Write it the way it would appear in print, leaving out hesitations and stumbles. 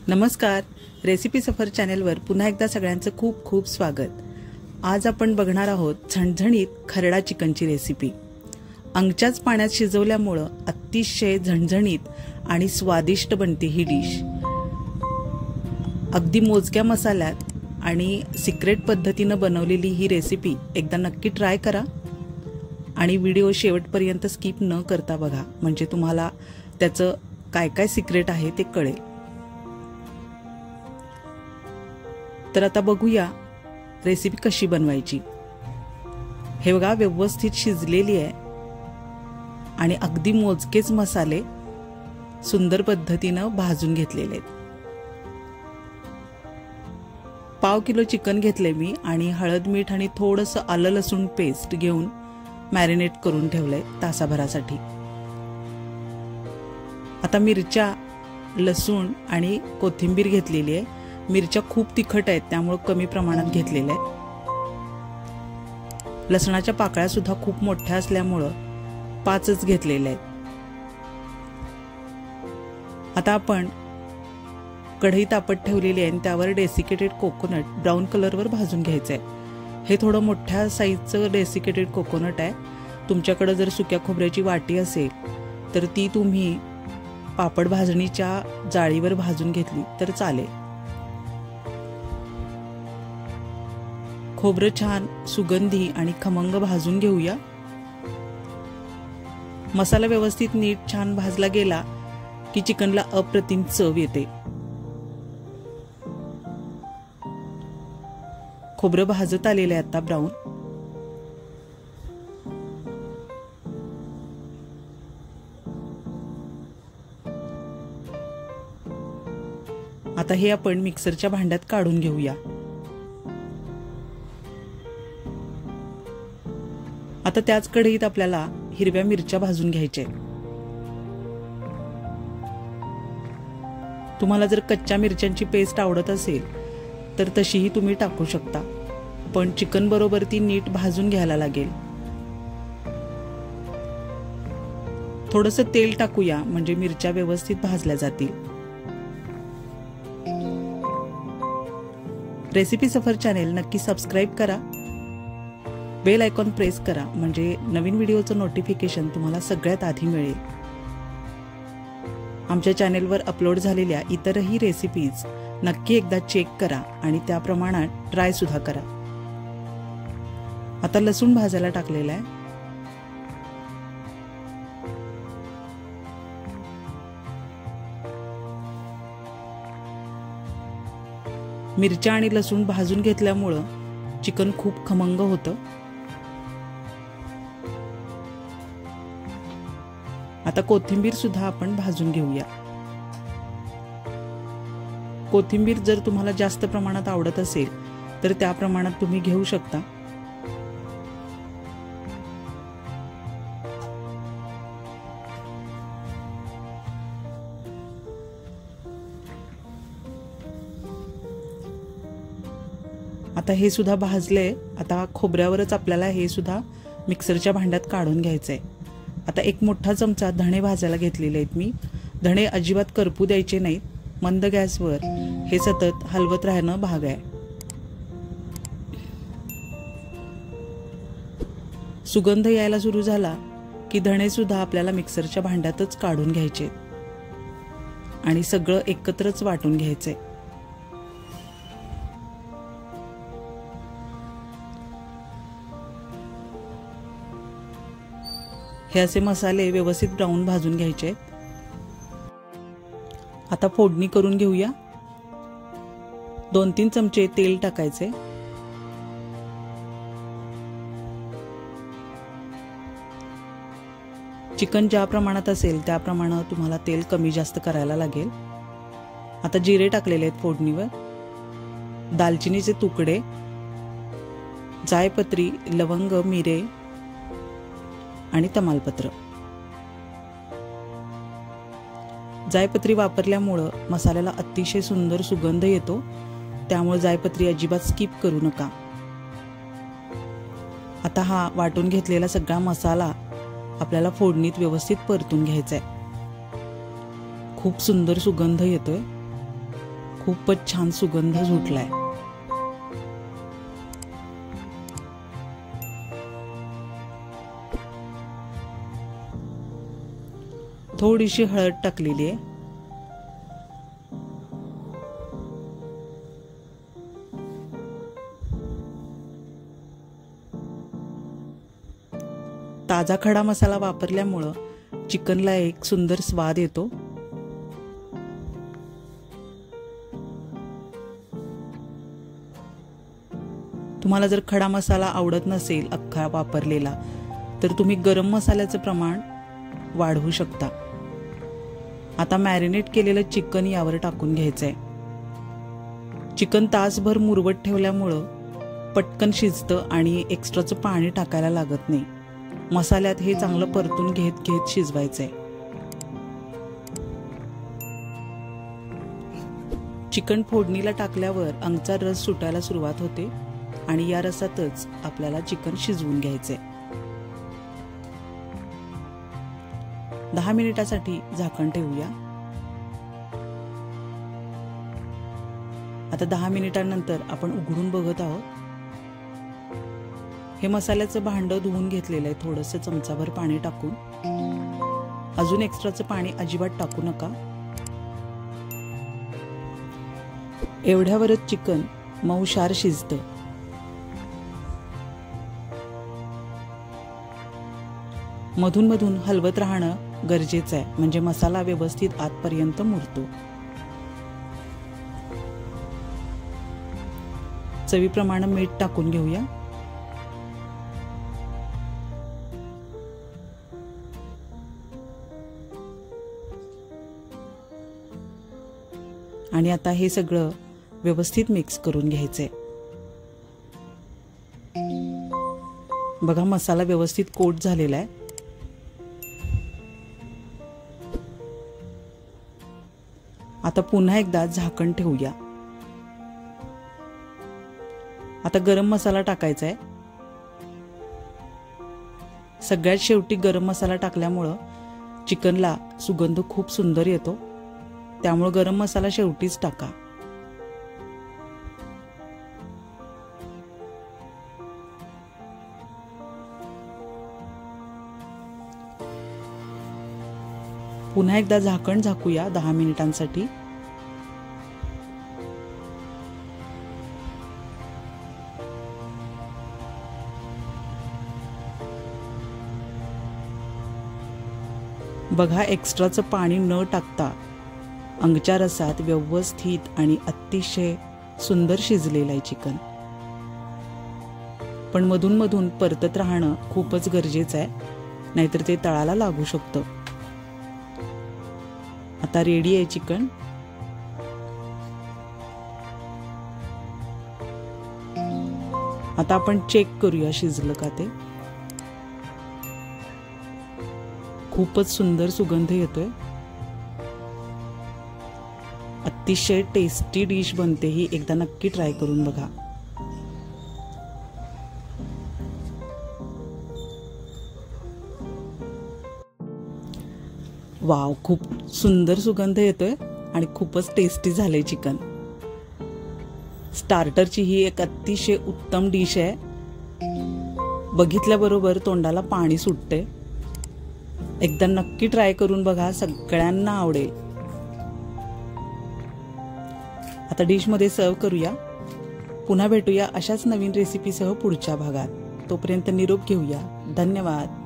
नमस्कार, रेसिपी सफर चॅनेलवर पुन्हा एकदा सगळ्यांचं खूप खूप स्वागत। आज आपण बघणार आहोत झणझणीत खरडा चिकनची रेसिपी। अंगच्याच पाण्यात शिजवल्यामुळे अतिशय झणझणीत आणि स्वादिष्ट बनते ही डिश। अगदी मोजक्या मसाल्यात आणि सिक्रेट पद्धतीने बनवलेली ही रेसिपी एकदा नक्की ट्राय करा आणि व्हिडिओ शेवटपर्यंत स्किप न करता बघा, म्हणजे तुम्हाला त्याचं काय काय सिक्रेट आहे ते कळेल। तर आता बघूया रेसिपी कशी बनवायची। हे बघा, व्यवस्थित शिजलेली आहे आणि अगदी मोजकेच मसाले सुंदर पद्धतीने भाजून घेतलेले आहेत। पाव किलो चिकन घेतले मी आणि हळद मीठ आणि थोडंसं आलं लसूण पेस्ट घेऊन मॅरिनेट करून ठेवलंय तासाभरासाठी। आता मिरच्या, लसूण आणि कोथिंबीर घेतलेली आहे। मिरच्या खूप तिखट आहेत त्यामुळे कमी प्रमाणात घेतलेल्या आहेत। लसणाच्या पाकळ्या सुद्धा खूप मोठ्या असल्यामुळे 5च घेतलेल्या आहेत। आता आपण कढई तापत ठेवलेली आहे आणि त्यावर डेसिकेटेड कोकोनट ब्राऊन कलरवर भाजून घ्यायचं आहे। हे थोडं मोठ्या साईजचं डेसिकेटेड कोकोनट आहे। तुमच्याकडे जर सुक्या खोबऱ्याची वाटी असेल तर ती तुम्ही पापड भाजणीच्या जाळीवर भाजून घेतली तर चालेल। खोबरं छान सुगंधी आणि खमंग भाजून घेऊया। मसाला व्यवस्थित नीट छान भाजला गेला की चिकनला अप्रतिम चव येते। खोबरं भाजत आलेलं आहे आता ब्राऊन। आता हे आपण मिक्सरच्या भांड्यात काढून घेऊया। आता त्याच कढईत आपल्याला हिरव्या मिरच्या भाजून घ्यायच्या आहेत। तुम्हाला जर कच्च्या मिरच्यांची पेस्ट आवडत असेल तर तशीही तुम्ही टाकू शकता, पण चिकन बरोबर ती नीट भाजून घ्यायला लागेल। थोडंसं तेल टाकूया म्हणजे मिरच्या व्यवस्थित भाजल्या जातील। रेसिपी सफर चॅनेल नक्की सबस्क्राइब करा, बेल आयकॉन प्रेस करा, म्हणजे नवीन व्हिडिओचं नोटिफिकेशन तुम्हाला सगळ्यात आधी मिळेल। आमच्या चॅनेलवर अपलोड झालेल्या इतरही रेसिपीज नक्की एकदा चेक करा आणि त्या प्रमाणात ट्राय सुद्धा करा। आता लसूण भाजायला टाकलेला आहे। मिरच्या आणि लसूण भाजून घेतल्यामुळे चिकन खूप खमंग होतं। आता कोथिंबीर सुद्धा आपण भाजून घेऊया। कोथिंबीर जर तुम्हाला जास्त प्रमाणात आवडत असेल तर त्या प्रमाणात तुम्ही घेऊ शकता। आता हे सुद्धा भाजले। आता खोबऱ्यावरच आपल्याला हे सुद्धा मिक्सरच्या भांड्यात काढून घ्यायचंय। आता एक मोठा चमचा धणे भाजायला घेतलेले आहेत मी। धणे अजिबात करपू द्यायचे नाहीत, मंद गॅसवर हे सतत हलवत राहणं भाग आहे। सुगंध यायला सुरू झाला की धणे सुद्धा आपल्याला मिक्सरच्या भांड्यातच काढून घ्यायचे आणि सगळं एकत्रच वाटून घ्यायचंय। हे असे मसाले व्यवस्थित ब्राऊन भाजून घ्यायचे आहेत। आता फोडणी करून घेऊया। 2-3 चमचे तेल टाकायचे। चिकन ज्या प्रमाणात असेल त्या प्रमाणात तुम्हाला तेल कमी जास्त करायला लागेल। आता जिरे टाकलेले आहेत फोडणीवर, दालचिनीचे तुकडे, जायपत्री, लवंग, मिरे आणि तमालपत्र। जायपत्री वापरल्यामुळे मसाल्याला अतिशय सुंदर सुगंध येतो, त्यामुळे जायपत्री अजिबात स्किप करू नका। आता हा वाटून घेतलेला सगळा मसाला आपल्याला फोडणीत व्यवस्थित परतून घ्यायचा आहे। खूप सुंदर सुगंध येतोय। खूपच छान सुगंध सुटलाय। थोडीशी हळद टाकलेली आहे। ताजा खडा मसाला वापरल्यामुळं चिकनला एक सुंदर स्वाद येतो। तुम्हाला जर खडा मसाला आवडत नसेल अख्खा वापरलेला तर तुम्ही गरम मसाल्याचं प्रमाण वाढवू शकता। आता मॅरिनेट केलेलं चिकन यावर टाकून घ्यायचंय। चिकन तासभर मुरवत ठेवल्यामुळं पटकन शिजतं आणि एक्स्ट्राचं पाणी टाकायला लागत नाही। मसाल्यात हे चांगलं परतून घेत घेत शिजवायचंय। चिकन फोडणीला टाकल्यावर अंगचा रस सुटायला सुरुवात होते आणि या रसातच आपल्याला चिकन शिजवून घ्यायचंय। 10 मिनिटासाठी झाकण ठेवूया। आता 10 मिनिटांनंतर आपण उघडून बघत आहोत। हे मसाल्याचं भांड धुवून घेतलेलं आहे थोडंसं चमचाभर पाणी टाकून। अजून एक्स्ट्राचं पाणी अजिबात टाकू नका। एवढ्यावरच चिकन मऊशार शिजतं। मधून मधून हलवत राहणं गरजेचं आहे म्हणजे मसाला व्यवस्थित आतपर्यंत मुरतो। चवीप्रमाणे मीठ टाकून घेऊया। आणि आता हे सगळं व्यवस्थित मिक्स करून घ्यायचंय। बघा मसाला व्यवस्थित कोट झालेला आहे। आता पुन्हा एकदा झाकण ठेवूया। आता गरम मसाला टाकायचा आहे। सगळ्यात शेवटी गरम मसाला टाकल्यामुळं चिकनला सुगंध खूप सुंदर येतो, त्यामुळे गरम मसाला शेवटीच टाका। पुन्हा एकदा झाकण झाकूया 10 मिनिटांसाठी। बघा एक्स्ट्राचं पाणी न टाकता अंगच्या रसात व्यवस्थित आणि अतिशय सुंदर शिजलेलं आहे चिकन। पण मधून मधून परतत राहणं खूपच गरजेचं आहे, नाहीतर ते तळाला लागू शकतं। आता रेडी आहे चिकन। आता आपण चेक करूया शिजलं का ते। खूपच सुंदर सुगंध येतोय। अतिशय टेस्टी डिश बनते ही, एकदा नक्की ट्राय करून बघा। वाव, खूप सुंदर सुगंध येतोय आणि खूपच टेस्टी झालंय चिकन। स्टार्टरची ही एक अतिशय उत्तम डिश आहे। बघितल्याबरोबर तोंडाला पाणी सुटते। एकदा नक्की ट्राय करून बघा, सगळ्यांना आवडेल। आता डिश मध्ये सर्व करूया। पुन्हा भेटूया अशाच नवीन रेसिपीसह पुढच्या भागात। तोपर्यंत निरोप घेऊया। धन्यवाद।